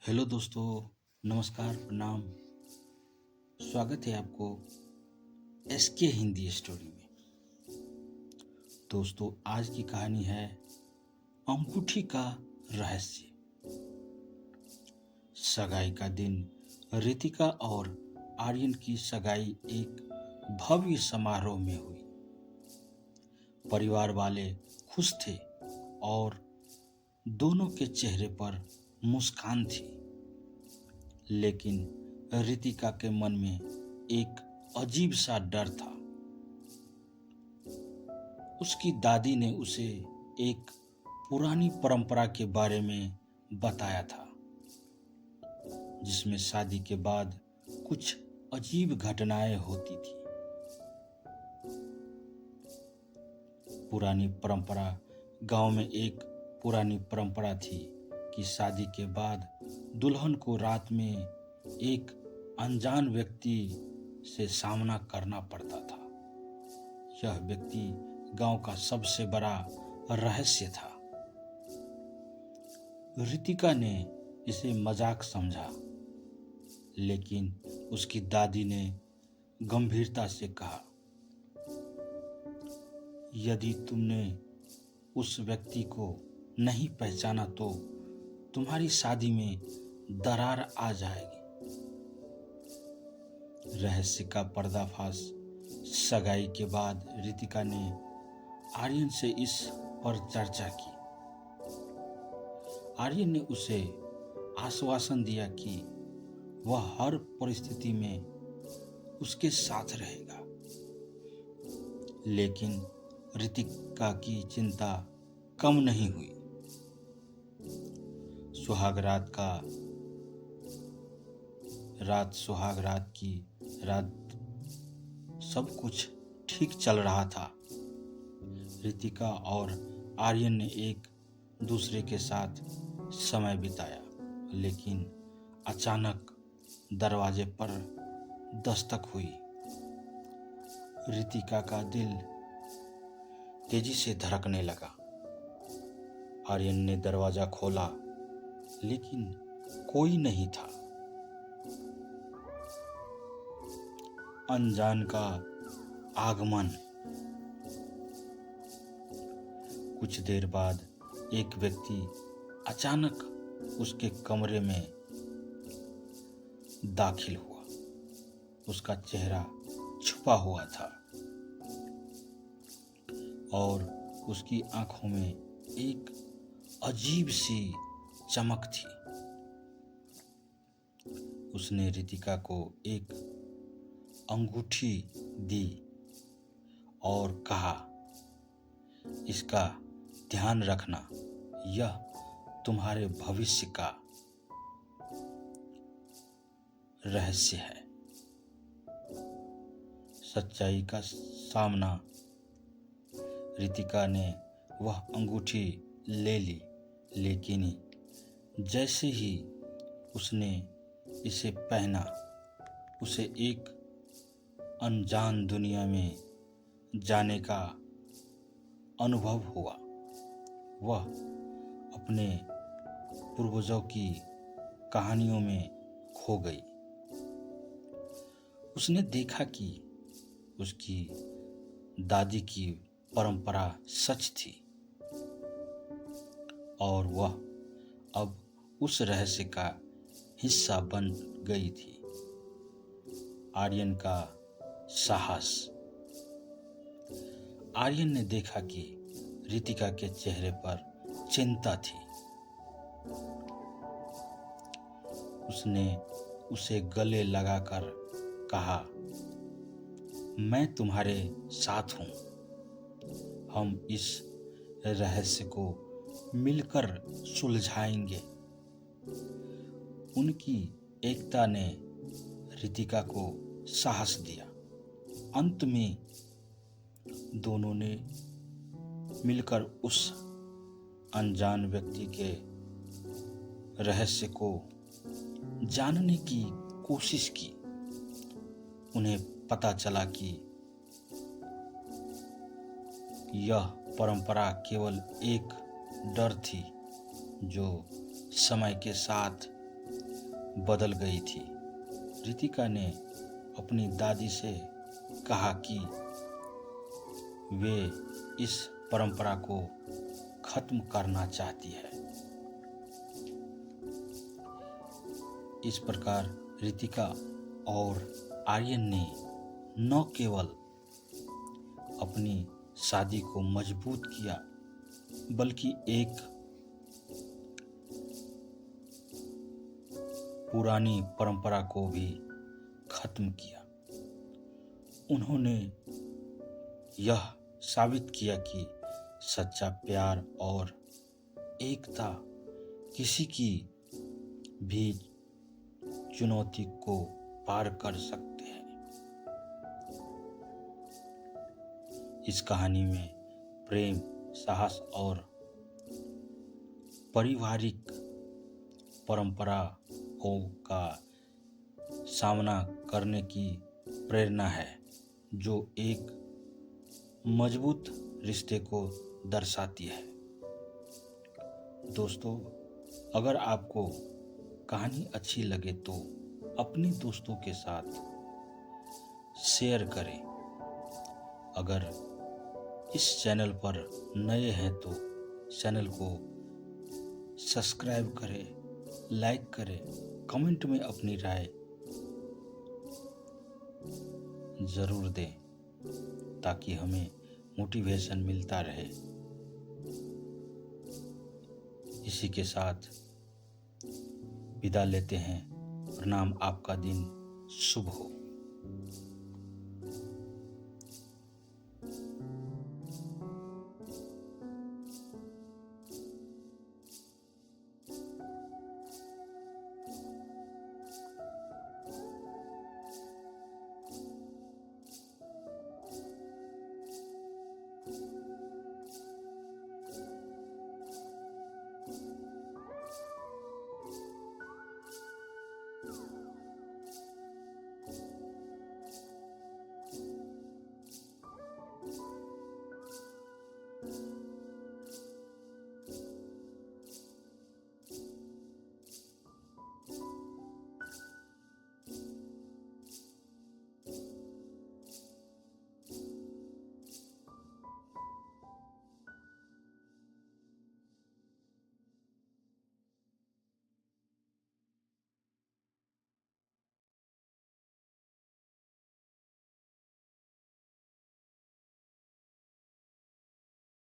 Hello दोस्तों, नमस्कार, प्रणाम। स्वागत है आपको एसके हिंदी स्टोरी में। दोस्तों, आज की कहानी है अंगूठी का रहस्य। सगाई का दिन रितिका और आर्यन की सगाई एक भव्य समारोह में हुई। परिवार वाले खुश थे और दोनों के चेहरे पर मुस्कान थी, लेकिन रितिका के मन में एक अजीब सा डर था। उसकी दादी ने उसे एक पुरानी परंपरा के बारे में बताया था, जिसमें शादी के बाद कुछ अजीब घटनाएं होती थी। पुरानी परंपरा गांव में एक पुरानी परंपरा थी कि शादी के बाद दुल्हन को रात में एक अनजान व्यक्ति से सामना करना पड़ता था। यह व्यक्ति गांव का सबसे बड़ा रहस्य था। रितिका ने इसे मजाक समझा, लेकिन उसकी दादी ने गंभीरता से कहा, यदि तुमने उस व्यक्ति को नहीं पहचाना तो तुम्हारी शादी में दरार आ जाएगी। रहस्य का पर्दाफाश सगाई के बाद रितिका ने आर्यन से इस पर चर्चा की। आर्यन ने उसे आश्वासन दिया कि वह हर परिस्थिति में उसके साथ रहेगा, लेकिन रितिका की चिंता कम नहीं हुई। सुहाग रात की रात सब कुछ ठीक चल रहा था। रितिका और आर्यन ने एक दूसरे के साथ समय बिताया, लेकिन अचानक दरवाजे पर दस्तक हुई। रितिका का दिल तेजी से धड़कने लगा। आर्यन ने दरवाजा खोला, लेकिन कोई नहीं था। अनजान का आगमन। कुछ देर बाद एक व्यक्ति अचानक उसके कमरे में दाखिल हुआ। उसका चेहरा छुपा हुआ था और उसकी आंखों में एक अजीब सी चमक थी। उसने रितिका को एक अंगूठी दी और कहा, इसका ध्यान रखना, यह तुम्हारे भविष्य का रहस्य है। सच्चाई का सामना। रितिका ने वह अंगूठी ले ली, लेकिन जैसे ही उसने इसे पहना, उसे एक अनजान दुनिया में जाने का अनुभव हुआ। वह अपने पूर्वजों की कहानियों में खो गई। उसने देखा कि उसकी दादी की परंपरा सच थी और वह अब उस रहस्य का हिस्सा बन गई थी। आर्यन का साहस। आर्यन ने देखा कि रितिका के चेहरे पर चिंता थी। उसने उसे गले लगाकर कहा, मैं तुम्हारे साथ हूं। हम इस रहस्य को मिलकर सुलझाएंगे। उनकी एकता ने रितिका को साहस दिया। अंत में दोनों ने मिलकर उस अनजान व्यक्ति के रहस्य को जानने की कोशिश की। उन्हें पता चला कि यह परंपरा केवल एक डर थी जो समय के साथ बदल गई थी। रितिका ने अपनी दादी से कहा कि वे इस परंपरा को खत्म करना चाहती है। इस प्रकार रितिका और आर्यन ने न केवल अपनी शादी को मजबूत किया, बल्कि एक पुरानी परंपरा को भी खत्म किया। उन्होंने यह साबित किया कि सच्चा प्यार और एकता किसी की भी चुनौती को पार कर सकते हैं। इस कहानी में प्रेम, साहस और पारिवारिक परंपराओं का सामना करने की प्रेरणा है, जो एक मजबूत रिश्ते को दर्शाती है। दोस्तों, अगर आपको कहानी अच्छी लगे तो अपने दोस्तों के साथ शेयर करें। अगर इस चैनल पर नए हैं तो चैनल को सब्सक्राइब करें, लाइक करें, कमेंट में अपनी राय ज़रूर दें ताकि हमें मोटिवेशन मिलता रहे। इसी के साथ विदा लेते हैं। प्रणाम। आपका दिन शुभ हो।